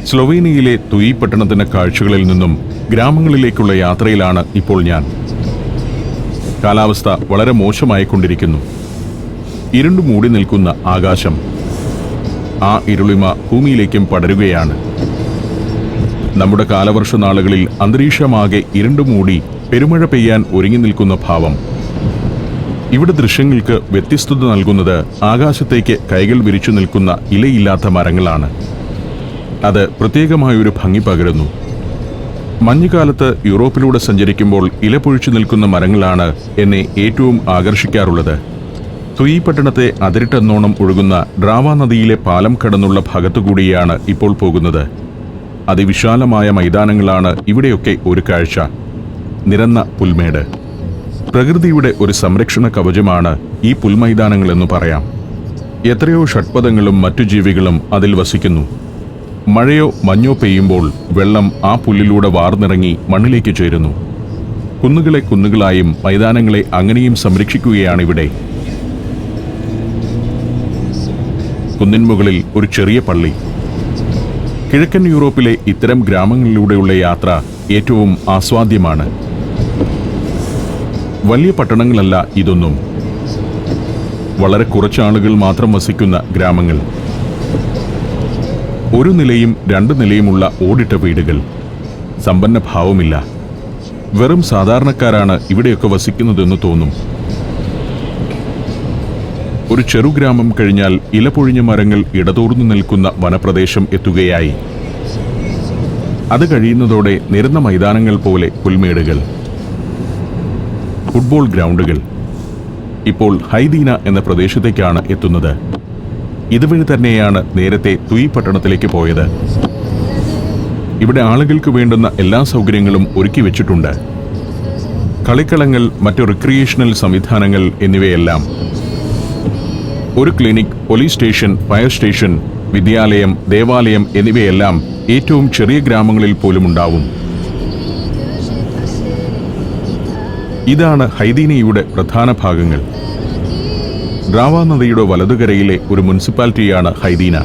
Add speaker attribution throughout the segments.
Speaker 1: സ്ലൊവേനിയയിലെ തുയി പട്ടണത്തിന്റെ കാഴ്ചകളിൽ നിന്നും ഗ്രാമങ്ങളിലേക്കുള്ള യാത്രയിലാണ് ഇപ്പോൾ ഞാൻ. കാലാവസ്ഥ വളരെ മോശമായിക്കൊണ്ടിരിക്കുന്നു. ഇരുണ്ടു മൂടി നിൽക്കുന്ന ആകാശം, ആ ഇരുളിമ ഭൂമിയിലേക്കും പടരുകയാണ്. നമ്മുടെ കാലവർഷ നാളുകളിൽ അന്തരീക്ഷമാകെ ഇരുണ്ടുമൂടി പെരുമഴ പെയ്യാൻ ഒരുങ്ങി നിൽക്കുന്ന ഭാവം. ഇവിടെ ദൃശ്യങ്ങൾക്ക് വ്യത്യസ്തത നൽകുന്നത് ആകാശത്തേക്ക് കൈകൾ വിരിച്ചു നിൽക്കുന്ന ഇലയില്ലാത്ത മരങ്ങളാണ്. അത് പ്രത്യേകമായൊരു ഭംഗി പകരുന്നു. മഞ്ഞുകാലത്ത് യൂറോപ്പിലൂടെ സഞ്ചരിക്കുമ്പോൾ ഇലപൊഴിച്ചു നിൽക്കുന്ന മരങ്ങളാണ് എന്നെ ഏറ്റവും ആകർഷിക്കാറുള്ളത്. തുയി പട്ടണത്തെ അതിരിട്ടെന്നോണം ഒഴുകുന്ന ഡ്രാവ നദിയിലെ പാലം കടന്നുള്ള ഭാഗത്തുകൂടിയാണ് ഇപ്പോൾ പോകുന്നത്. അതിവിശാലമായ മൈതാനങ്ങളാണ് ഇവിടെയൊക്കെ ഒരു കാഴ്ച. നിരന്ന പുൽമേട്, പ്രകൃതിയുടെ ഒരു സംരക്ഷണ കവചമാണ് ഈ പുൽമൈതാനങ്ങളെന്നു പറയാം. എത്രയോ ഷഡ്പദങ്ങളും മറ്റു ജീവികളും അതിൽ വസിക്കുന്നു. മഴയോ മഞ്ഞോ പെയ്യുമ്പോൾ വെള്ളം ആ പുല്ലിലൂടെ വാർന്നിറങ്ങി മണ്ണിലേക്ക് ചേരുന്നു. കുന്നുകളെ കുന്നുകളായും മൈതാനങ്ങളെ അങ്ങനെയും സംരക്ഷിക്കുകയാണിവിടെ. കുന്നിൻമുകളിൽ ഒരു ചെറിയ പള്ളി. കിഴക്കൻ യൂറോപ്പിലെ ഇത്തരം ഗ്രാമങ്ങളിലൂടെയുള്ള യാത്ര ഏറ്റവും ആസ്വാദ്യമാണ്. വലിയ പട്ടണങ്ങളല്ല ഇതൊന്നും. വളരെ കുറച്ചാളുകൾ മാത്രം വസിക്കുന്ന ഗ്രാമങ്ങൾ. ഒരു നിലയും രണ്ടു നിലയുമുള്ള ഓടിട്ട വീടുകൾ. സമ്പന്ന ഭാവമില്ല. വെറും സാധാരണക്കാരാണ് ഇവിടെയൊക്കെ വസിക്കുന്നതെന്ന് തോന്നും. ഒരു ചെറുഗ്രാമം കഴിഞ്ഞാൽ ഇലപൊഴിഞ്ഞ മരങ്ങൾ ഇടതൂർന്നു നിൽക്കുന്ന വനപ്രദേശം എത്തുകയായി. അത് കഴിയുന്നതോടെ നിരന്ന മൈതാനങ്ങൾ പോലെ പുൽമേടുകൾ, ഫുട്ബോൾ ഗ്രൗണ്ടുകൾ. ഇപ്പോൾ ഹൈദീന എന്ന പ്രദേശത്തേക്കാണ് എത്തുന്നത്. ഇതുവഴി തന്നെയാണ് നേരത്തെ തുയി പട്ടണത്തിലേക്ക് പോയത്. ഇവിടെ ആളുകൾക്ക് വേണ്ടുന്ന എല്ലാ സൗകര്യങ്ങളും ഒരുക്കി വെച്ചിട്ടുണ്ട്. കളിക്കളങ്ങൾ, മറ്റു റിക്രിയേഷണൽ സംവിധാനങ്ങൾ എന്നിവയെല്ലാം. ഒരു clinic, police station, fire station, വിദ്യാലയം, ദേവാലയം എന്നിവയെല്ലാം ഏറ്റവും ചെറിയ ഗ്രാമങ്ങളിൽ പോലും ഉണ്ടാവും. ഇതാണ് ഹൈദീനയുടെ പ്രധാന ഭാഗങ്ങൾ. ഡ്രാവ നദിയുടെ വലതുകരയിലെ ഒരു മുനിസിപ്പാലിറ്റിയാണ് ഹൈദീന.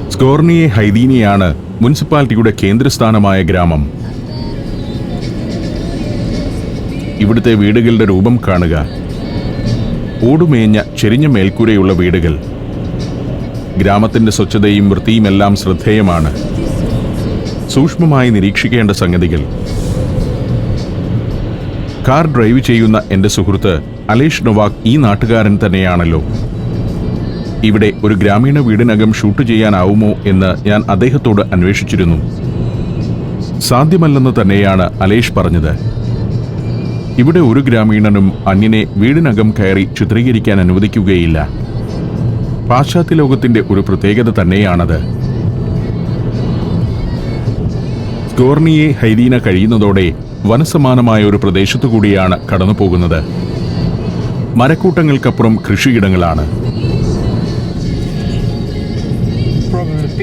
Speaker 1: സ്കോർണിയെ ഹൈദീനയാണ് മുനിസിപ്പാലിറ്റിയുടെ കേന്ദ്രസ്ഥാനമായ ഗ്രാമം. ഇവിടുത്തെ വീടുകളുടെ രൂപം കാണുക. ഓടുമേഞ്ഞ ചെരിഞ്ഞ മേൽക്കൂരയുള്ള വീടുകൾ. ഗ്രാമത്തിന്റെ സ്വച്ഛതയും വൃത്തിയുമെല്ലാം ശ്രദ്ധേയമാണ്. സൂക്ഷ്മമായി നിരീക്ഷിക്കേണ്ട സംഗതികൾ. കാർ ഡ്രൈവ് ചെയ്യുന്ന എൻ്റെ സുഹൃത്ത് അലേഷ് നൊവാക് ഈ നാട്ടുകാരൻ തന്നെയാണല്ലോ. ഇവിടെ ഒരു ഗ്രാമീണ വീടിനകം ഷൂട്ട് ചെയ്യാനാവുമോ എന്ന് ഞാൻ അദ്ദേഹത്തോട് അന്വേഷിച്ചിരുന്നു. സാധ്യമല്ലെന്ന് തന്നെയാണ് അലേഷ് പറഞ്ഞത്. ഇവിടെ ഒരു ഗ്രാമീണനും അന്യനെ വീടിനകം കയറി ചിത്രീകരിക്കാൻ അനുവദിക്കുകയില്ല. പാശ്ചാത്യ ലോകത്തിന്റെ ഒരു പ്രത്യേകത തന്നെയാണത്. സ്കോർണിയെ ഹൈദീന കഴിയുന്നതോടെ വനസമാനമായ ഒരു പ്രദേശത്തു കൂടിയാണ് കടന്നുപോകുന്നത്. മരക്കൂട്ടങ്ങൾക്കപ്പുറം കൃഷിയിടങ്ങളാണ്.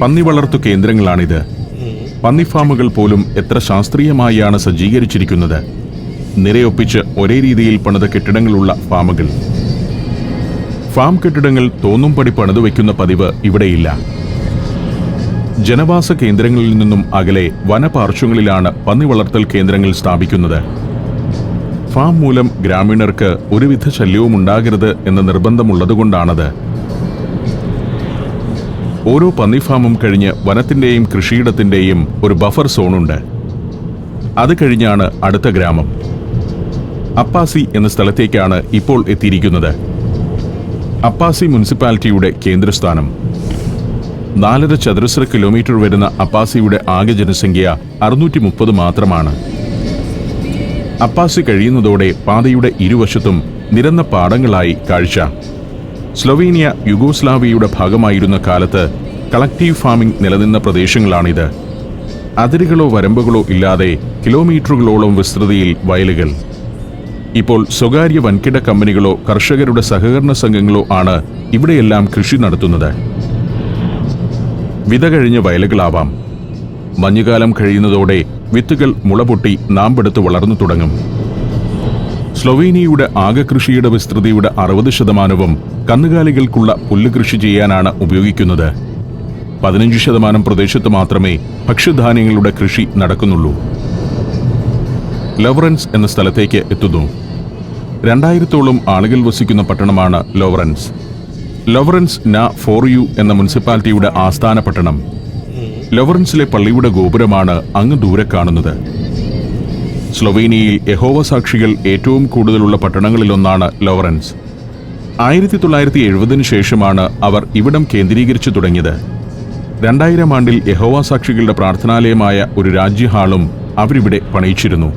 Speaker 1: പന്നി വളർത്തു കേന്ദ്രങ്ങളാണിത്. പന്നിഫാമുകൾ പോലും എത്ര ശാസ്ത്രീയമായാണ് സജ്ജീകരിച്ചിരിക്കുന്നത്. നിരയൊപ്പിച്ച് ഒരേ രീതിയിൽ പണിത കെട്ടിടങ്ങളുള്ള ഫാമുകൾ. ഫാം കെട്ടിടങ്ങൾ തോന്നുംപടി പണിതു വയ്ക്കുന്ന പതിവ് ഇവിടെയില്ല. ജനവാസ കേന്ദ്രങ്ങളിൽ നിന്നും അകലെ വനപാർശ്വങ്ങളിലാണ് പന്നി വളർത്തൽ കേന്ദ്രങ്ങൾ സ്ഥാപിക്കുന്നത്. ഫാം മൂലം ഗ്രാമീണർക്ക് ഒരുവിധ ശല്യവും ഉണ്ടാകരുത് എന്ന നിർബന്ധമുള്ളതുകൊണ്ടാണത്. ഓരോ പന്നി ഫാമും കഴിഞ്ഞ് വനത്തിന്റെയും കൃഷിയിടത്തിന്റെയും ഒരു ബഫർ സോണുണ്ട്. അത് കഴിഞ്ഞാണ് അടുത്ത ഗ്രാമം. അപ്പാസി എന്ന സ്ഥലത്തേക്കാണ് ഇപ്പോൾ എത്തിയിരിക്കുന്നത്. അപ്പാസി മുനിസിപ്പാലിറ്റിയുടെ കേന്ദ്രസ്ഥാനം. 4.5 ചതുരശ്ര കിലോമീറ്റർ വരുന്ന അപ്പാസിയുടെ ആകെ ജനസംഖ്യ 630 മാത്രമാണ്. അപ്പാസി കഴിയുന്നതോടെ പാതയുടെ ഇരുവശത്തും നിരന്ന പാടങ്ങളായി കാഴ്ച. സ്ലൊവേനിയ യുഗോസ്ലാവിയയുടെ ഭാഗമായിരുന്ന കാലത്ത് കളക്റ്റീവ് ഫാമിംഗ് നിലനിന്ന പ്രദേശങ്ങളാണിത്. അതിരുകളോ വരമ്പുകളോ ഇല്ലാതെ കിലോമീറ്ററുകളോളം വിസ്തൃതിയിൽ വയലുകൾ. ഇപ്പോൾ സ്വകാര്യ വൻകിട കമ്പനികളോ കർഷകരുടെ സഹകരണ സംഘങ്ങളോ ആണ് ഇവിടെയെല്ലാം കൃഷി നടത്തുന്നത്. വിത കഴിഞ്ഞ വയലുകളാവാം. മഞ്ഞുകാലം കഴിയുന്നതോടെ വിത്തുകൾ മുളപൊട്ടി നാമ്പെടുത്ത് വളർന്നു തുടങ്ങും. സ്ലൊവേനിയയുടെ ആകെ കൃഷിയുടെ വിസ്തൃതിയുടെ 60% കന്നുകാലികൾക്കുള്ള പുല്ല് കൃഷി ചെയ്യാനാണ് ഉപയോഗിക്കുന്നത്. 15% പ്രദേശത്ത് മാത്രമേ ഭക്ഷ്യധാന്യങ്ങളുടെ കൃഷി നടക്കുന്നുള്ളൂ. ലൊവറൻസ് എന്ന സ്ഥലത്തേക്ക് എത്തുന്നു. 2000-ഓളം ആളുകൾ വസിക്കുന്ന പട്ടണമാണ് ലൊവറൻസ്. ലൊവറൻസ് നാ ഫോറിയു എന്ന മുനിസിപ്പാലിറ്റിയുടെ ആസ്ഥാന പട്ടണം. ലൊവറൻസിലെ പള്ളിയുടെ ഗോപുരമാണ് അങ്ങ് ദൂരെ കാണുന്നത്. സ്ലൊവേനിയയിൽ യഹോവ സാക്ഷികൾ ഏറ്റവും കൂടുതലുള്ള പട്ടണങ്ങളിലൊന്നാണ് ലൊവറൻസ്. 1970 ശേഷമാണ് അവർ ഇവിടം കേന്ദ്രീകരിച്ചു തുടങ്ങിയത്. 2000 ആണ്ടിൽ യഹോവ സാക്ഷികളുടെ പ്രാർത്ഥനാലയമായ ഒരു രാജ്യ ഹാളും അവരിവിടെ പണിയിച്ചിരുന്നു.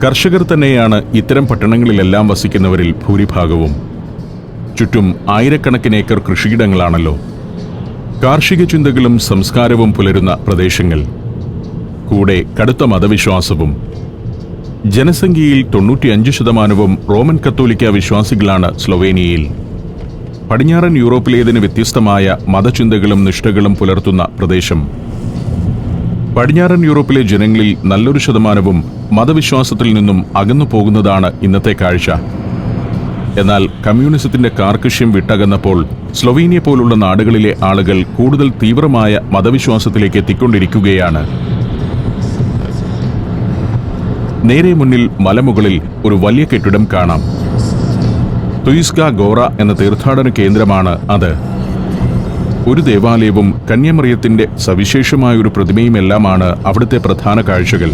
Speaker 1: കർഷകർ തന്നെയാണ് ഇത്തരം പട്ടണങ്ങളിലെല്ലാം വസിക്കുന്നവരിൽ ഭൂരിഭാഗവും. ചുറ്റും ആയിരക്കണക്കിന് ഏക്കർ കൃഷിയിടങ്ങളാണല്ലോ. കാർഷിക ചിന്തകളും സംസ്കാരവും പുലരുന്ന പ്രദേശങ്ങൾ, കൂടെ കടുത്ത മതവിശ്വാസവും. ജനസംഖ്യയിൽ 95% റോമൻ കത്തോലിക്ക വിശ്വാസികളാണ് സ്ലൊവേനിയയിൽ. പടിഞ്ഞാറൻ യൂറോപ്പിലേതിന് വ്യത്യസ്തമായ മതചിന്തകളും നിഷ്ഠകളും പുലർത്തുന്ന പ്രദേശം. പടിഞ്ഞാറൻ യൂറോപ്പിലെ ജനങ്ങളിൽ നല്ലൊരു ശതമാനവും മതവിശ്വാസത്തിൽ നിന്നും അകന്നു പോകുന്നതാണ് ഇന്നത്തെ കാഴ്ച. എന്നാൽ കമ്മ്യൂണിസത്തിന്റെ കാർക്കശ്യം വിട്ടകന്നപ്പോൾ സ്ലൊവേനിയ പോലുള്ള നാടുകളിലെ ആളുകൾ കൂടുതൽ തീവ്രമായ മതവിശ്വാസത്തിലേക്ക് എത്തിക്കൊണ്ടിരിക്കുകയാണ്. നേരെ മുന്നിൽ മലമുകളിൽ ഒരു വലിയ കെട്ടിടം കാണാം. തുയിസ്ക ഗോറ എന്ന തീർത്ഥാടന കേന്ദ്രമാണ് അത്. ഒരു ദേവാലയവും കന്യാമറിയത്തിന്റെ സവിശേഷമായൊരു പ്രതിമയുമെല്ലാമാണ് അവിടുത്തെ പ്രധാന കാഴ്ചകൾ.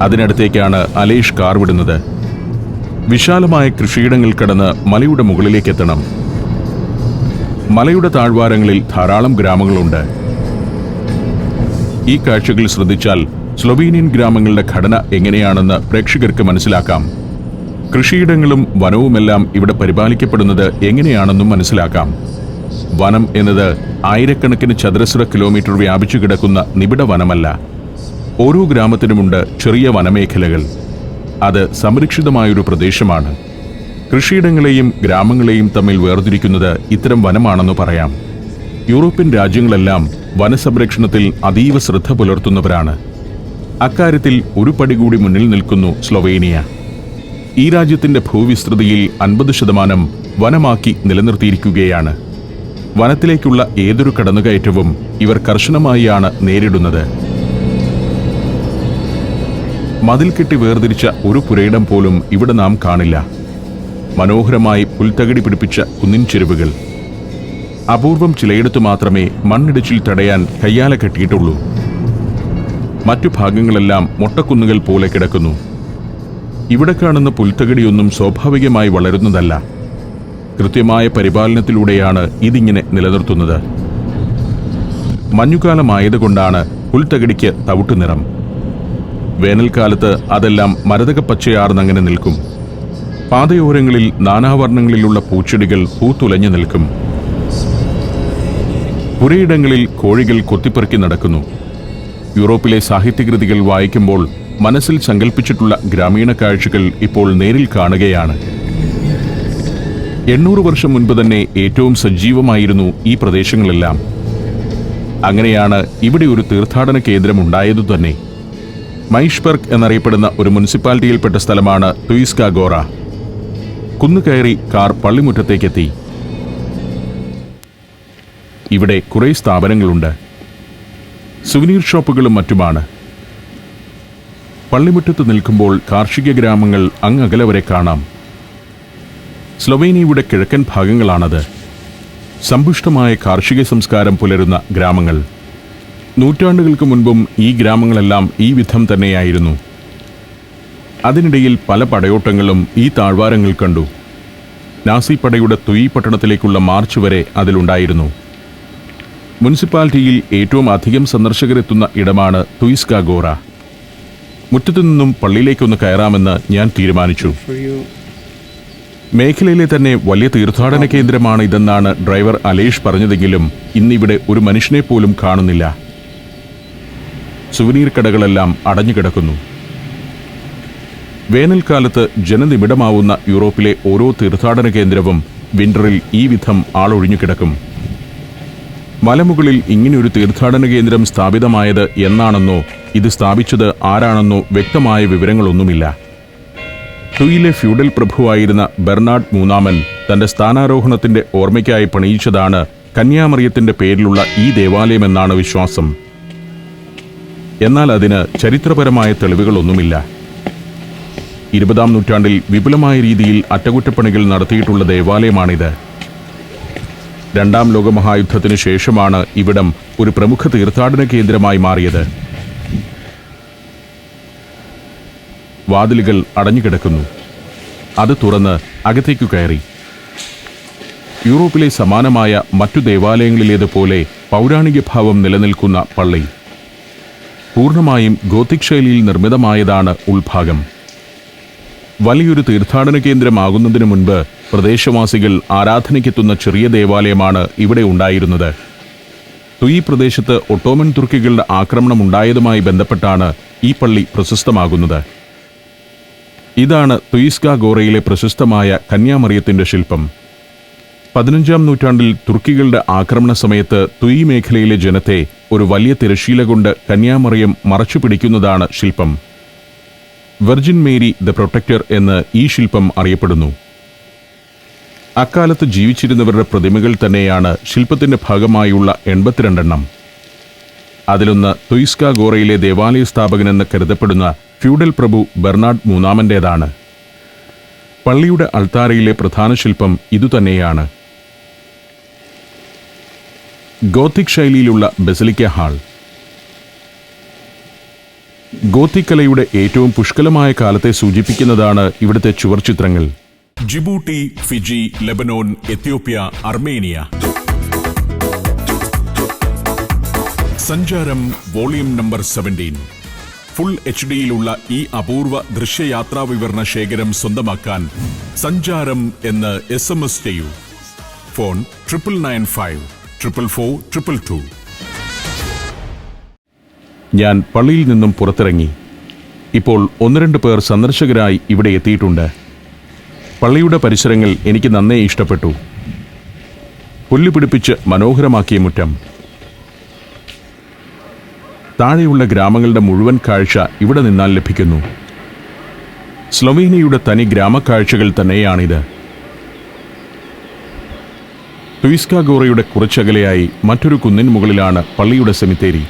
Speaker 1: അതിനടുത്തേക്കാണ് അലേഷ് കാർ വിടുന്നത്. വിശാലമായ കൃഷിയിടങ്ങൾ കടന്ന് മലയുടെ മുകളിലേക്കെത്തണം. മലയുടെ താഴ്വാരങ്ങളിൽ ധാരാളം ഗ്രാമങ്ങളുണ്ട്. ഈ കാഴ്ചകൾ ശ്രദ്ധിച്ചാൽ സ്ലൊവേനിയൻ ഗ്രാമങ്ങളുടെ ഘടന എങ്ങനെയാണെന്ന് പ്രേക്ഷകർക്ക് മനസ്സിലാക്കാം. കൃഷിയിടങ്ങളും വനവുമെല്ലാം ഇവിടെ പരിപാലിക്കപ്പെടുന്നത് എങ്ങനെയാണെന്നും മനസ്സിലാക്കാം. വനം എന്നത് ആയിരക്കണക്കിന് ചതുരശ്ര കിലോമീറ്റർ വ്യാപിച്ചു കിടക്കുന്ന നിബിഡ വനമല്ല. ഓരോ ഗ്രാമത്തിനുമുണ്ട് ചെറിയ വനമേഖലകൾ. അത് സംരക്ഷിതമായൊരു പ്രദേശമാണ്. കൃഷിയിടങ്ങളെയും ഗ്രാമങ്ങളെയും തമ്മിൽ വേർതിരിക്കുന്നത് ഇത്തരം വനമാണെന്ന് പറയാം. യൂറോപ്യൻ രാജ്യങ്ങളെല്ലാം വനസംരക്ഷണത്തിൽ അതീവ ശ്രദ്ധ പുലർത്തുന്നവരാണ്. അക്കാര്യത്തിൽ ഒരു പടി കൂടി മുന്നിൽ നിൽക്കുന്നു സ്ലൊവേനിയ. ഈ രാജ്യത്തിന്റെ ഭൂവിസ്തൃതിയിൽ 50% വനമാക്കി നിലനിർത്തിയിരിക്കുകയാണ്. വനത്തിലേക്കുള്ള ഏതൊരു കടന്നുകയറ്റവും ഇവർ കർശനമായാണ് നേരിടുന്നത്. മതിൽ കെട്ടി വേർതിരിച്ച ഒരു പുരയിടം പോലും ഇവിടെ നാം കാണില്ല. മനോഹരമായി പുൽത്തകടി പിടിപ്പിച്ച കുന്നിൻ ചെരുവുകൾ. അപൂർവം ചിലയിടത്തു മാത്രമേ മണ്ണിടിച്ചിൽ തടയാൻ കയ്യാല കെട്ടിയിട്ടുള്ളൂ. മറ്റു ഭാഗങ്ങളെല്ലാം മൊട്ടക്കുന്നുകൾ പോലെ കിടക്കുന്നു. ഇവിടെ കാണുന്ന പുൽത്തകടിയൊന്നും സ്വാഭാവികമായി വളരുന്നതല്ല. കൃത്യമായ പരിപാലനത്തിലൂടെയാണ് ഇതിങ്ങനെ നിലനിർത്തുന്നത്. മഞ്ഞുകാലമായതുകൊണ്ടാണ് പുൽത്തകടിക്ക് തവിട്ടു നിറം. വേനൽക്കാലത്ത് അതെല്ലാം മരതകപ്പച്ചയാർന്നങ്ങനെ നിൽക്കും. പാതയോരങ്ങളിൽ നാനാവർണ്ണങ്ങളിലുള്ള പൂച്ചെടികൾ പൂത്തുലഞ്ഞു നിൽക്കും. പുരയിടങ്ങളിൽ കോഴികൾ കൊത്തിപ്പെറുക്കി നടക്കുന്നു. യൂറോപ്പിലെ സാഹിത്യകൃതികൾ വായിക്കുമ്പോൾ മനസ്സിൽ സങ്കല്പിച്ചിട്ടുള്ള ഗ്രാമീണ കാഴ്ചകൾ ഇപ്പോൾ നേരിൽ കാണുകയാണ്. 800 വർഷം മുൻപ് തന്നെ ഏറ്റവും സജീവമായിരുന്നു ഈ പ്രദേശങ്ങളെല്ലാം. അങ്ങനെയാണ് ഇവിടെ ഒരു തീർത്ഥാടന കേന്ദ്രം ഉണ്ടായതു തന്നെ. മൈഷ്ബർഗ് എന്നറിയപ്പെടുന്ന ഒരു മുനിസിപ്പാലിറ്റിയിൽപ്പെട്ട സ്ഥലമാണ് തുയിസ്ക ഗോറ. കുന്നുകയറി കാർ പള്ളിമുറ്റത്തേക്കെത്തി. ഇവിടെ കുറേ സ്ഥാപനങ്ങളുണ്ട്. സുവനീർ ഷോപ്പുകളും മറ്റുമാണ്. പള്ളിമുറ്റത്ത് നിൽക്കുമ്പോൾ കാർഷിക ഗ്രാമങ്ങൾ അങ്ങകലെ വരെ കാണാം. സ്ലൊവേനിയയുടെ കിഴക്കൻ ഭാഗങ്ങളാണത്. സമ്പുഷ്ടമായ കാർഷിക സംസ്കാരം പുലരുന്ന ഗ്രാമങ്ങൾ. നൂറ്റാണ്ടുകൾക്ക് മുൻപും ഈ ഗ്രാമങ്ങളെല്ലാം ഈ വിധം തന്നെയായിരുന്നു. അതിനിടയിൽ പല പടയോട്ടങ്ങളും ഈ താഴ്വാരങ്ങൾ കണ്ടു. നാസി പടയുടെ തുയി പട്ടണത്തിലേക്കുള്ള മാർച്ച് വരെ അതിലുണ്ടായിരുന്നു. മുനിസിപ്പാലിറ്റിയിൽ ഏറ്റവും അധികം സന്ദർശകരെത്തുന്ന ഇടമാണ് തുയിസ്ക ഗോറ. മുറ്റത്തു നിന്നും പള്ളിയിലേക്കൊന്ന് കയറാമെന്ന് ഞാൻ തീരുമാനിച്ചു. മേഖലയിലെ തന്നെ വലിയ തീർത്ഥാടന കേന്ദ്രമാണ് ഇതെന്നാണ് ഡ്രൈവർ അലേഷ് പറഞ്ഞതെങ്കിലും ഇന്നിവിടെ ഒരു മനുഷ്യനെ പോലും കാണുന്നില്ല. സുവനീർ കടകളെല്ലാം അടഞ്ഞുകിടക്കുന്നു. വേനൽക്കാലത്ത് ജനനിബിഡമാവുന്ന യൂറോപ്പിലെ ഓരോ തീർത്ഥാടന കേന്ദ്രവും വിന്ററിൽ ഈ വിധം ആളൊഴിഞ്ഞു കിടക്കും. മലമുകളിൽ ഇങ്ങനെയൊരു തീർത്ഥാടന കേന്ദ്രം സ്ഥാപിതമായത് എന്നാണെന്നോ ഇത് സ്ഥാപിച്ചത് ആരാണെന്നോ വ്യക്തമായ വിവരങ്ങളൊന്നുമില്ല. തുയിലെ ഫ്യൂഡൽ പ്രഭുവായിരുന്ന ബെർണാഡ് മൂന്നാമൻ തന്റെ സ്ഥാനാരോഹണത്തിന്റെ ഓർമ്മയ്ക്കായി പണിയിച്ചതാണ് കന്യാമറിയത്തിന്റെ പേരിലുള്ള ഈ ദേവാലയമെന്നാണ് വിശ്വാസം. എന്നാൽ അതിന് ചരിത്രപരമായ തെളിവുകളൊന്നുമില്ല. 20-ാം നൂറ്റാണ്ടിൽ വിപുലമായ രീതിയിൽ അറ്റകുറ്റപ്പണികൾ നടത്തിയിട്ടുള്ള ദേവാലയമാണിത്. 2-ാം ലോകമഹായുദ്ധത്തിനു ശേഷമാണ് ഇവിടം ഒരു പ്രമുഖ തീർത്ഥാടന കേന്ദ്രമായി മാറിയത്. വാതിലുകൾ അടഞ്ഞുകിടക്കുന്നു. അത് തുറന്ന് അകത്തേക്കു കയറി. യൂറോപ്പിലെ സമാനമായ മറ്റു ദേവാലയങ്ങളിലേതുപോലെ പൗരാണിക ഭാവം നിലനിൽക്കുന്ന പള്ളി. പൂർണ്ണമായും ഗോത്തിക് ശൈലിയിൽ നിർമ്മിതമായതാണ് ഉൾഭാഗം. വലിയൊരു തീർത്ഥാടന കേന്ദ്രമാകുന്നതിനു മുൻപ് പ്രദേശവാസികൾ ആരാധനയ്ക്കെത്തുന്ന ചെറിയ ദേവാലയമാണ് ഇവിടെ ഉണ്ടായിരുന്നത്. തുയി പ്രദേശത്ത് ഒട്ടോമൻ തുർക്കികളുടെ ആക്രമണം ഉണ്ടായതുമായി ബന്ധപ്പെട്ടാണ് ഈ പള്ളി പ്രശസ്തമാകുന്നത്. ഇതാണ് തുയിസ്ക ഗോറയിലെ പ്രശസ്തമായ കന്യാമറിയത്തിന്റെ ശില്പം. 15-ാം നൂറ്റാണ്ടിൽ തുർക്കികളുടെ ആക്രമണ സമയത്ത് തുയി മേഖലയിലെ ജനത്തെ ഒരു വലിയ തിരശ്ശീല കൊണ്ട് കന്യാമറിയം മറച്ചു പിടിക്കുന്നതാണ് ശില്പം. വെർജിൻ മേരി ദ പ്രൊട്ടക്ടർ എന്ന് ഈ ശില്പം അറിയപ്പെടുന്നു. അക്കാലത്ത് ജീവിച്ചിരുന്നവരുടെ പ്രതിമകൾ തന്നെയാണ് ശില്പത്തിന്റെ ഭാഗമായുള്ള 82 എണ്ണം. അതിലൊന്ന് തുയിസ്ക ഗോറയിലെ ദേവാലയ സ്ഥാപകനെന്ന് കരുതപ്പെടുന്ന ഫ്യൂഡൽ പ്രഭു ബെർണാഡ് മൂന്നാമൻ്റേതാണ്. പള്ളിയുടെ അൾത്താരയിലെ പ്രധാന ശില്പം ഇതുതന്നെയാണ്. ഗോത്തിക് ശൈലിയിലുള്ള ബസിലിക്ക ഹാൾ. ഗോത്തിക് കലയുടെ ഏറ്റവും പുഷ്കലമായ കാലത്തെ സൂചിപ്പിക്കുന്നതാണ് ഇവിടുത്തെ ചുവർച്ചിത്രങ്ങൾ. Djibouti, Fiji, Lebanon, Ethiopia, Armenia. Sancharam volume number 17. Full HD-യിലുള്ള ഈ അപൂർവ ദൃശ്യയാത്രാ വിവരണ ശേഖരം സ്വന്തമാക്കാൻ സഞ്ചാരം എന്ന് SMS ചെയ്യൂ. ഫോൺ 9995 444 222. ഞാൻ പള്ളിയിൽ നിന്നും പുറത്തിറങ്ങി. ഇപ്പോൾ 1-2 പേർ സന്ദർശകരായി ഇവിടെ എത്തിയിട്ടുണ്ട്. പള്ളിയുടെ പരിസരങ്ങൾ എനിക്ക് നന്നേ ഇഷ്ടപ്പെട്ടു. പുല്ലുപിടിപ്പിച്ച് മനോഹരമാക്കിയ മുറ്റം. താഴെയുള്ള ഗ്രാമങ്ങളുടെ മുഴുവൻ കാഴ്ച ഇവിടെ നിന്നാൽ ലഭിക്കുന്നു. സ്ലൊവേനിയയുടെ തനി ഗ്രാമക്കാഴ്ചകൾ തന്നെയാണിത്. തുയിസ്ക ഗോറയുടെ കുറച്ചകലെയായി മറ്റൊരു കുന്നിൻ മുകളിലാണ് പള്ളിയുടെ സെമിത്തേരി.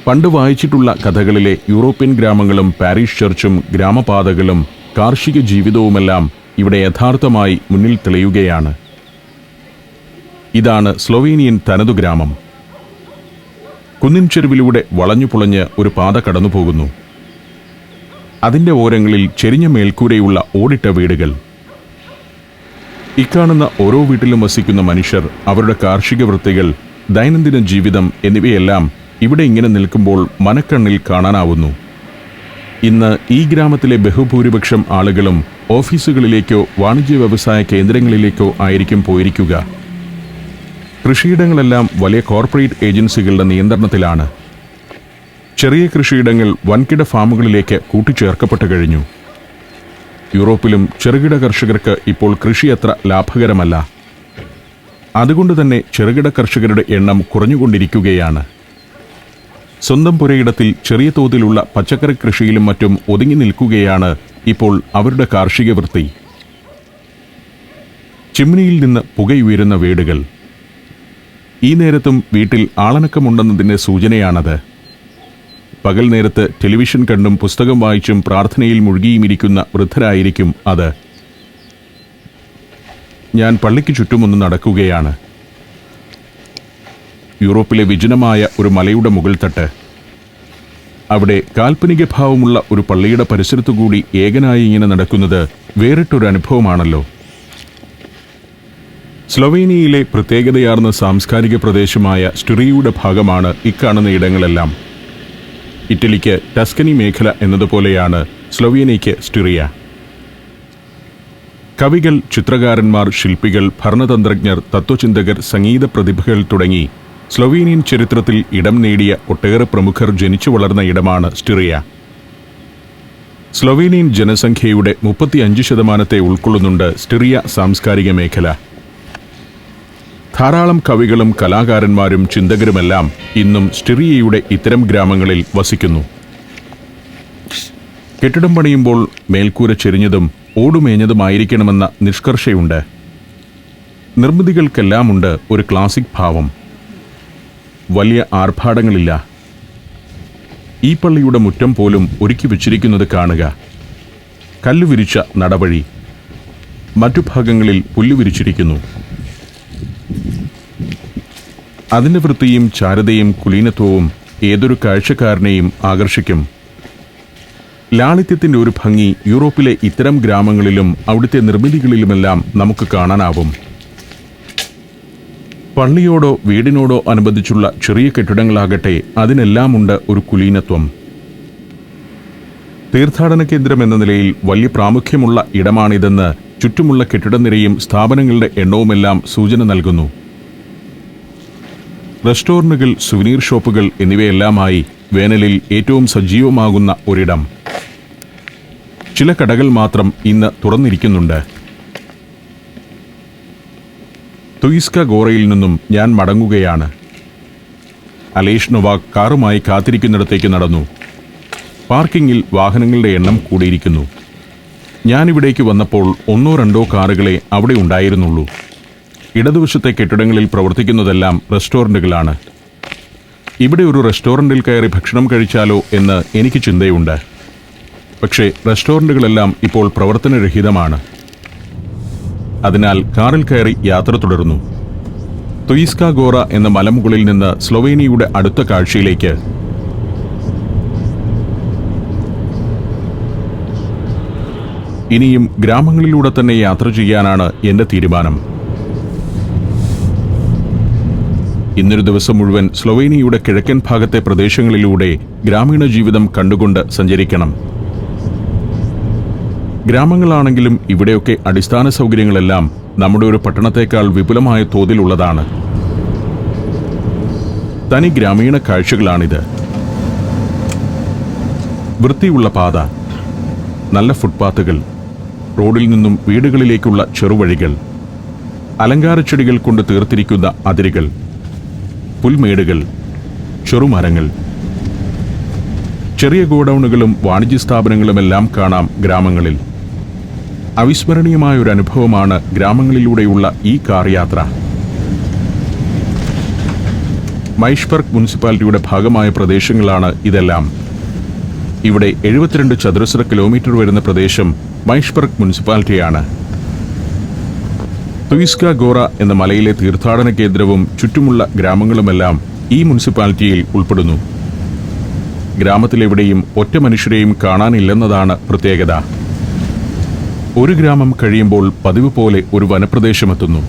Speaker 1: പണ്ട് വായിച്ചിട്ടുള്ള കഥകളിലെ യൂറോപ്യൻ ഗ്രാമങ്ങളും പാരീഷ് ചർച്ചും ഗ്രാമപാതകളും കാർഷിക ജീവിതവുമെല്ലാം ഇവിടെ യഥാർത്ഥമായി മുന്നിൽ തെളിയുകയാണ്. ഇതാണ് സ്ലൊവേനിയൻ തനതു ഗ്രാമം. കുന്നിൻ ചെരുവിലൂടെ വളഞ്ഞുപുളഞ്ഞ് ഒരു പാത കടന്നുപോകുന്നു. അതിൻ്റെ ഓരങ്ങളിൽ ചെരിഞ്ഞ മേൽക്കൂരയുള്ള ഓടിട്ട വീടുകൾ. ഇക്കാണുന്ന ഓരോ വീട്ടിലും വസിക്കുന്ന മനുഷ്യർ, അവരുടെ കാർഷിക വൃത്തികൾ, ദൈനംദിന ജീവിതം എന്നിവയെല്ലാം ഇവിടെ ഇങ്ങനെ നിൽക്കുമ്പോൾ മനക്കണ്ണിൽ കാണാനാവുന്നു. ഇന്ന് ഈ ഗ്രാമത്തിലെ ബഹുഭൂരിപക്ഷം ആളുകളും ഓഫീസുകളിലേക്കോ വാണിജ്യ വ്യവസായ കേന്ദ്രങ്ങളിലേക്കോ ആയിരിക്കും പോയിരിക്കുക. കൃഷിയിടങ്ങളെല്ലാം വലിയ കോർപ്പറേറ്റ് ഏജൻസികളുടെ നിയന്ത്രണത്തിലാണ്. ചെറിയ കൃഷിയിടങ്ങൾ വൻകിട ഫാമുകളിലേക്ക് കൂട്ടിച്ചേർക്കപ്പെട്ടു കഴിഞ്ഞു. യൂറോപ്പിലും ചെറുകിട കർഷകർക്ക് ഇപ്പോൾ കൃഷി അത്ര ലാഭകരമല്ല. അതുകൊണ്ട് തന്നെ ചെറുകിട കർഷകരുടെ എണ്ണം കുറഞ്ഞുകൊണ്ടിരിക്കുകയാണ്. സ്വന്തം പുരയിടത്തിൽ ചെറിയ തോതിലുള്ള പച്ചക്കറി കൃഷിയിലും മറ്റും ഒതുങ്ങി നിൽക്കുകയാണ് ഇപ്പോൾ അവരുടെ കാർഷിക വൃത്തി. ചിമ്മിനിയിൽ നിന്ന് പുകയുയരുന്ന വീടുകൾ. ഈ നേരത്തും വീട്ടിൽ ആളനക്കമുണ്ടെന്നതിൻ്റെ സൂചനയാണത്. പകൽ നേരത്ത് ടെലിവിഷൻ കണ്ടും പുസ്തകം വായിച്ചും പ്രാർത്ഥനയിൽ മുഴുകിയുമിരിക്കുന്ന വൃദ്ധരായിരിക്കും അത്. ഞാൻ പള്ളിക്ക് ചുറ്റുമൊന്ന് നടക്കുകയാണ്. യൂറോപ്പിലെ വിജനമായ ഒരു മലയുടെ മുകൾ തട്ട്. അവിടെ കാൽപ്പനിക ഭാവമുള്ള ഒരു പള്ളിയുടെ പരിസരത്തുകൂടി ഏകനായി ഇങ്ങനെ നടക്കുന്നത് വേറിട്ടൊരു അനുഭവമാണല്ലോ. സ്ലൊവേനിയയിലെ പ്രത്യേകതയാർന്ന സാംസ്കാരിക പ്രദേശമായ സ്റ്റിറിയയുടെ ഭാഗമാണ് ഇക്കാണുന്ന ഇടങ്ങളെല്ലാം. ഇറ്റലിക്ക് ടസ്കനി മേഖല എന്നതുപോലെയാണ് സ്ലൊവേനിയയ്ക്ക് സ്റ്റിറിയ. കവികൾ, ചിത്രകാരന്മാർ, ശില്പികൾ, ഭരണതന്ത്രജ്ഞർ, തത്വചിന്തകർ, സംഗീത പ്രതിഭകൾ തുടങ്ങി സ്ലൊവേനിയൻ ചരിത്രത്തിൽ ഇടം നേടിയ ഒട്ടേറെ പ്രമുഖർ ജനിച്ചു വളർന്ന ഇടമാണ് സ്റ്റിറിയ. സ്ലൊവേനിയൻ ജനസംഖ്യയുടെ 35% ഉൾക്കൊള്ളുന്നുണ്ട് സ്റ്റിറിയ സാംസ്കാരിക മേഖല. ധാരാളം കവികളും കലാകാരന്മാരും ചിന്തകരുമെല്ലാം ഇന്നും സ്റ്റിറിയയുടെ ഇത്തരം ഗ്രാമങ്ങളിൽ വസിക്കുന്നു. കെട്ടിടം പണിയുമ്പോൾ മേൽക്കൂര ചെരിഞ്ഞതും ഓടുമേഞ്ഞതുമായിരിക്കണമെന്ന നിഷ്കർഷയുണ്ട്. നിർമ്മിതികൾക്കെല്ലാമുണ്ട് ഒരു ക്ലാസിക് ഭാവം. വലിയ ആർഭാടങ്ങളില്ല. ഈ പള്ളിയുടെ മുറ്റം പോലും ഒരുക്കി വച്ചിരിക്കുന്നത് കാണുക. കല്ലുവിരിച്ച നടവഴി, മറ്റു ഭാഗങ്ങളിൽ പുല്ലുവിരിച്ചിരിക്കുന്നു. അതിൻ്റെ വൃത്തിയും ചാരുതയും കുലീനത്വവും ഏതൊരു കാഴ്ചക്കാരനെയും ആകർഷിക്കും. ലാളിത്യത്തിൻ്റെ ഒരു ഭംഗി യൂറോപ്പിലെ ഇത്തരം ഗ്രാമങ്ങളിലും അവിടുത്തെ നിർമ്മിതികളിലുമെല്ലാം നമുക്ക് കാണാനാവും. പള്ളിയോടോ വീടിനോടോ അനുബന്ധിച്ചുള്ള ചെറിയ കെട്ടിടങ്ങളാകട്ടെ, അതിനെല്ലാമുണ്ട് ഒരു കുലീനത്വം. തീർത്ഥാടന കേന്ദ്രം എന്ന നിലയിൽ വലിയ പ്രാമുഖ്യമുള്ള ഇടമാണിതെന്ന് ചുറ്റുമുള്ള കെട്ടിടനിരയും സ്ഥാപനങ്ങളുടെ എണ്ണവുമെല്ലാം സൂചന നൽകുന്നു. റെസ്റ്റോറന്റുകൾ, സുവനീർ ഷോപ്പുകൾ എന്നിവയെല്ലാമായി വേനലിൽ ഏറ്റവും സജീവമാകുന്ന ഒരിടം. ചില കടകൾ മാത്രം ഇന്ന് തുറന്നിരിക്കുന്നുണ്ട്. തുയിസ്ക ഗോറയിൽ നിന്നും ഞാൻ മടങ്ങുകയാണ്. അലേഷ് നൊവാക് കാറുമായി കാത്തിരിക്കുന്നിടത്തേക്ക് നടന്നു. പാർക്കിങ്ങിൽ വാഹനങ്ങളുടെ എണ്ണം കൂടിയിരിക്കുന്നു. ഞാനിവിടേക്ക് വന്നപ്പോൾ 1-2 കാറുകളെ അവിടെ ഉണ്ടായിരുന്നുള്ളൂ. ഇടതുവശത്തെ കെട്ടിടങ്ങളിൽ പ്രവർത്തിക്കുന്നതെല്ലാം റെസ്റ്റോറൻറ്റുകളാണ്. ഇവിടെ ഒരു റെസ്റ്റോറൻറ്റിൽ കയറി ഭക്ഷണം കഴിച്ചാലോ എന്ന് എനിക്ക് ചിന്തയുണ്ട്. പക്ഷേ റെസ്റ്റോറൻറ്റുകളെല്ലാം ഇപ്പോൾ പ്രവർത്തനരഹിതമാണ്. അതിനാൽ കാറിൽ കയറി യാത്ര തുടർന്നു. തുയിസ്ക ഗോറ എന്ന മലമുകളിൽ നിന്ന് സ്ലൊവേനിയയുടെ അടുത്ത കാഴ്ചയിലേക്ക്. ഇനിയും ഗ്രാമങ്ങളിലൂടെ തന്നെ യാത്ര ചെയ്യാനാണ് എൻ്റെ തീരുമാനം. ഇന്നൊരു ദിവസം മുഴുവൻ സ്ലൊവേനിയയുടെ കിഴക്കൻ ഭാഗത്തെ പ്രദേശങ്ങളിലൂടെ ഗ്രാമീണ ജീവിതം കണ്ടുകൊണ്ട് സഞ്ചരിക്കണം. ഗ്രാമങ്ങളാണെങ്കിലും ഇവിടെയൊക്കെ അടിസ്ഥാന സൗകര്യങ്ങളെല്ലാം നമ്മുടെ ഒരു പട്ടണത്തേക്കാൾ വിപുലമായ തോതിലുള്ളതാണ്. തനി ഗ്രാമീണ കാഴ്ചകളാണിത്. വൃത്തിയുള്ള പാത, നല്ല ഫുട്പാത്തുകൾ, റോഡിൽ നിന്നും വീടുകളിലേക്കുള്ള ചെറുവഴികൾ, അലങ്കാരച്ചെടികൾ കൊണ്ട് തീർത്തിരിക്കുന്ന അതിരുകൾ, പുൽമേടുകൾ, ചെറുമരങ്ങൾ, ചെറിയ ഗോഡൌണുകളും വാണിജ്യ സ്ഥാപനങ്ങളുമെല്ലാം കാണാം ഗ്രാമങ്ങളിൽ. അവിസ്മരണീയമായ ഒരു അനുഭവമാണ് ഗ്രാമങ്ങളിലൂടെയുള്ള ഈ കാർ യാത്ര. മൈഷ്ബർഗ് മുനിസിപ്പാലിറ്റിയുടെ ഭാഗമായ പ്രദേശങ്ങളാണ് ഇതെല്ലാം. ഇവിടെ 72 ചതുരശ്ര കിലോമീറ്റർ വരുന്ന പ്രദേശം മൈഷ്ബർഗ് മുനിസിപ്പാലിറ്റിയാണ്. തുയിസ്ക ഗോറ എന്ന മലയിലെ തീർത്ഥാടന കേന്ദ്രവും ചുറ്റുമുള്ള ഗ്രാമങ്ങളുമെല്ലാം ഈ മുനിസിപ്പാലിറ്റിയിൽ ഉൾപ്പെടുന്നു. ഗ്രാമത്തിലെവിടെയും ഒറ്റ മനുഷ്യരെയും കാണാനില്ലെന്നതാണ് പ്രത്യേകത. ഒരു ഗ്രാമം കഴിയുമ്പോൾ പതിവ് പോലെ ഒരു വനപ്രദേശമെത്തുന്നു.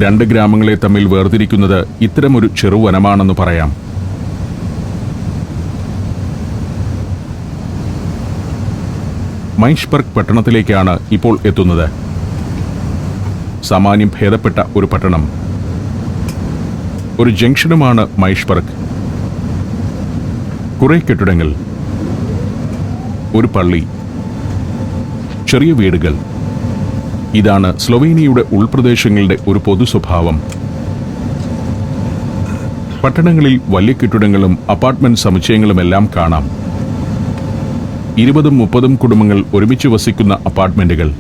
Speaker 1: 2 ഗ്രാമങ്ങളെ തമ്മിൽ വേർതിരിക്കുന്നത് ഇത്തരമൊരു ചെറുവനമാണെന്ന് പറയാം. മൈഷ്ബർഗ് പട്ടണത്തിലേക്കാണ് ഇപ്പോൾ എത്തുന്നത്. സാമാന്യം ഭേദപ്പെട്ട ഒരു പട്ടണം. ഒരു ജംഗ്ഷനുമാണ് മൈഷ്ബർഗ്. കുറെ കെട്ടിടങ്ങൾ, ഒരു പള്ളി, ചെറിയ വീടുകൾ. ഇതാണ് സ്ലൊവേനിയയുടെ ഉൾപ്രദേശങ്ങളുടെ ഒരു പൊതു സ്വഭാവം. പട്ടണങ്ങളിൽ വലിയ കെട്ടിടങ്ങളും അപ്പാർട്ട്മെന്റ് സമുച്ചയങ്ങളുമെല്ലാം കാണാം. 20-30 കുടുംബങ്ങൾ ഒരുമിച്ച് വസിക്കുന്ന അപ്പാർട്ട്മെന്റുകൾ.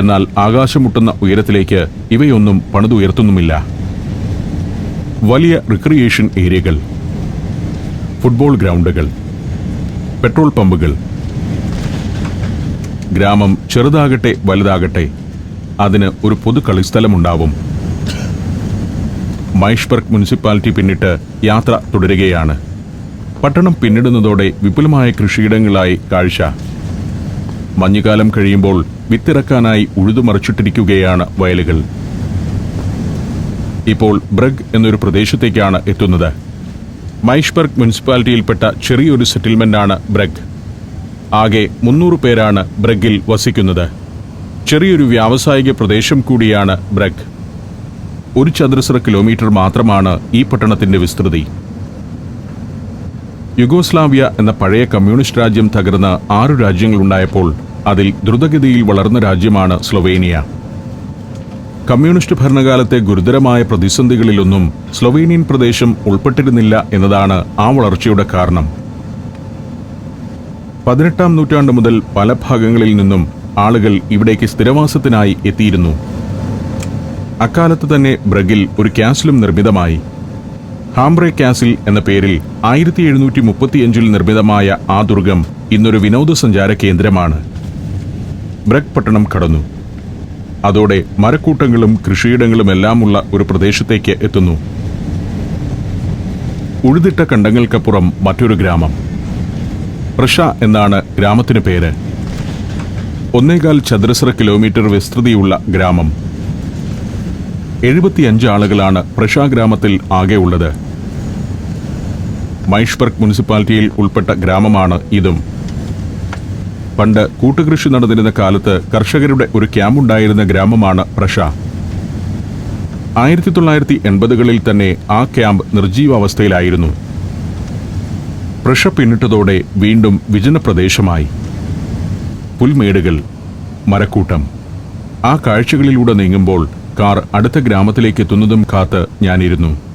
Speaker 1: എന്നാൽ ആകാശമുട്ടുന്ന ഉയരത്തിലേക്ക് ഇവയൊന്നും പണിതുയർത്തുന്നുമില്ല. വലിയ റിക്രിയേഷൻ ഏരിയകൾ, ഫുട്ബോൾ ഗ്രൗണ്ടുകൾ, പെട്രോൾ പമ്പുകൾ. ഗ്രാമം ചെറുതാകട്ടെ വലുതാകട്ടെ, അതിന് ഒരു പൊതു കളിസ്ഥലമുണ്ടാവും. മൈഷ്ബർഗ് മുനിസിപ്പാലിറ്റി പിന്നിട്ട് യാത്ര തുടരുകയാണ്. പട്ടണം പിന്നിടുന്നതോടെ വിപുലമായ കൃഷിയിടങ്ങളായി കാഴ്ച. മഞ്ഞുകാലം കഴിയുമ്പോൾ വിത്തിറക്കാനായി ഉഴുതുമറിച്ചിട്ടിരിക്കുകയാണ് വയലുകൾ. ഇപ്പോൾ ബ്രഗ് എന്നൊരു പ്രദേശത്തേക്കാണ് എത്തുന്നത്. മൈഷ്ബർഗ് മുനിസിപ്പാലിറ്റിയിൽപ്പെട്ട ചെറിയൊരു സെറ്റിൽമെന്റാണ് ബ്രഗ്. ആകെ 300 പേരാണ് ബ്രഗിൽ വസിക്കുന്നത്. ചെറിയൊരു വ്യാവസായിക പ്രദേശം കൂടിയാണ് ബ്രഗ്. 1 ചതുരശ്ര കിലോമീറ്റർ മാത്രമാണ് ഈ പട്ടണത്തിന്റെ വിസ്തൃതി. യുഗോസ്ലാവിയ എന്ന പഴയ കമ്മ്യൂണിസ്റ്റ് രാജ്യം തകർന്ന് 6 രാജ്യങ്ങളുണ്ടായപ്പോൾ അതിൽ ദ്രുതഗതിയിൽ വളർന്ന രാജ്യമാണ് സ്ലൊവേനിയ. കമ്മ്യൂണിസ്റ്റ് ഭരണകാലത്തെ ഗുരുതരമായ പ്രതിസന്ധികളിലൊന്നും സ്ലൊവേനിയൻ പ്രദേശം ഉൾപ്പെട്ടിരുന്നില്ല എന്നതാണ് ആ വളർച്ചയുടെ കാരണം. 18-ാം നൂറ്റാണ്ട് മുതൽ പല ഭാഗങ്ങളിൽ നിന്നും ആളുകൾ ഇവിടേക്ക് സ്ഥിരവാസത്തിനായി എത്തിയിരുന്നു. അക്കാലത്ത് തന്നെ ബ്രഗിൽ ഒരു കാസിലും നിർമ്മിതമായി. ഹാംബ്രെ കാസിൽ എന്ന പേരിൽ 1735 നിർമ്മിതമായ ആ ദുർഗം ഇന്നൊരു വിനോദസഞ്ചാര കേന്ദ്രമാണ്. ബ്രഗ് പട്ടണം കടന്നു. അതോടെ മരക്കൂട്ടങ്ങളും കൃഷിയിടങ്ങളുമെല്ലാമുള്ള ഒരു പ്രദേശത്തേക്ക് എത്തുന്നു. ഉഴുതിട്ട കണ്ടങ്ങൾക്കപ്പുറം മറ്റൊരു ഗ്രാമം. പ്രഷ എന്നാണ് ഗ്രാമത്തിന് പേര്. 1.25 ചതുരശ്ര കിലോമീറ്റർ വിസ്തൃതിയുള്ള ഗ്രാമം. 75 ആളുകളാണ് പ്രഷ ഗ്രാമത്തിൽ ആകെ ഉള്ളത്. മൈഷ്ബർഗ് മുനിസിപ്പാലിറ്റിയിൽ ഉൾപ്പെട്ട ഗ്രാമമാണ് ഇതും. പണ്ട് കൂട്ടുകൃഷി നടന്നിരുന്ന കാലത്ത് കർഷകരുടെ ഒരു ക്യാമ്പുണ്ടായിരുന്ന ഗ്രാമമാണ് പ്രഷ. 1980കളിൽ തന്നെ ആ ക്യാമ്പ് നിർജീവാവസ്ഥയിലായിരുന്നു. പ്രഷ പിന്നിട്ടതോടെ വീണ്ടും വിജനപ്രദേശമായി. പുൽമേടുകൾ, മരക്കൂട്ടം. ആ കാഴ്ചകളിലൂടെ നീങ്ങുമ്പോൾ കാർ അടുത്ത ഗ്രാമത്തിലേക്ക് എത്തുന്നതും കാത്ത് ഞാനിരുന്നു.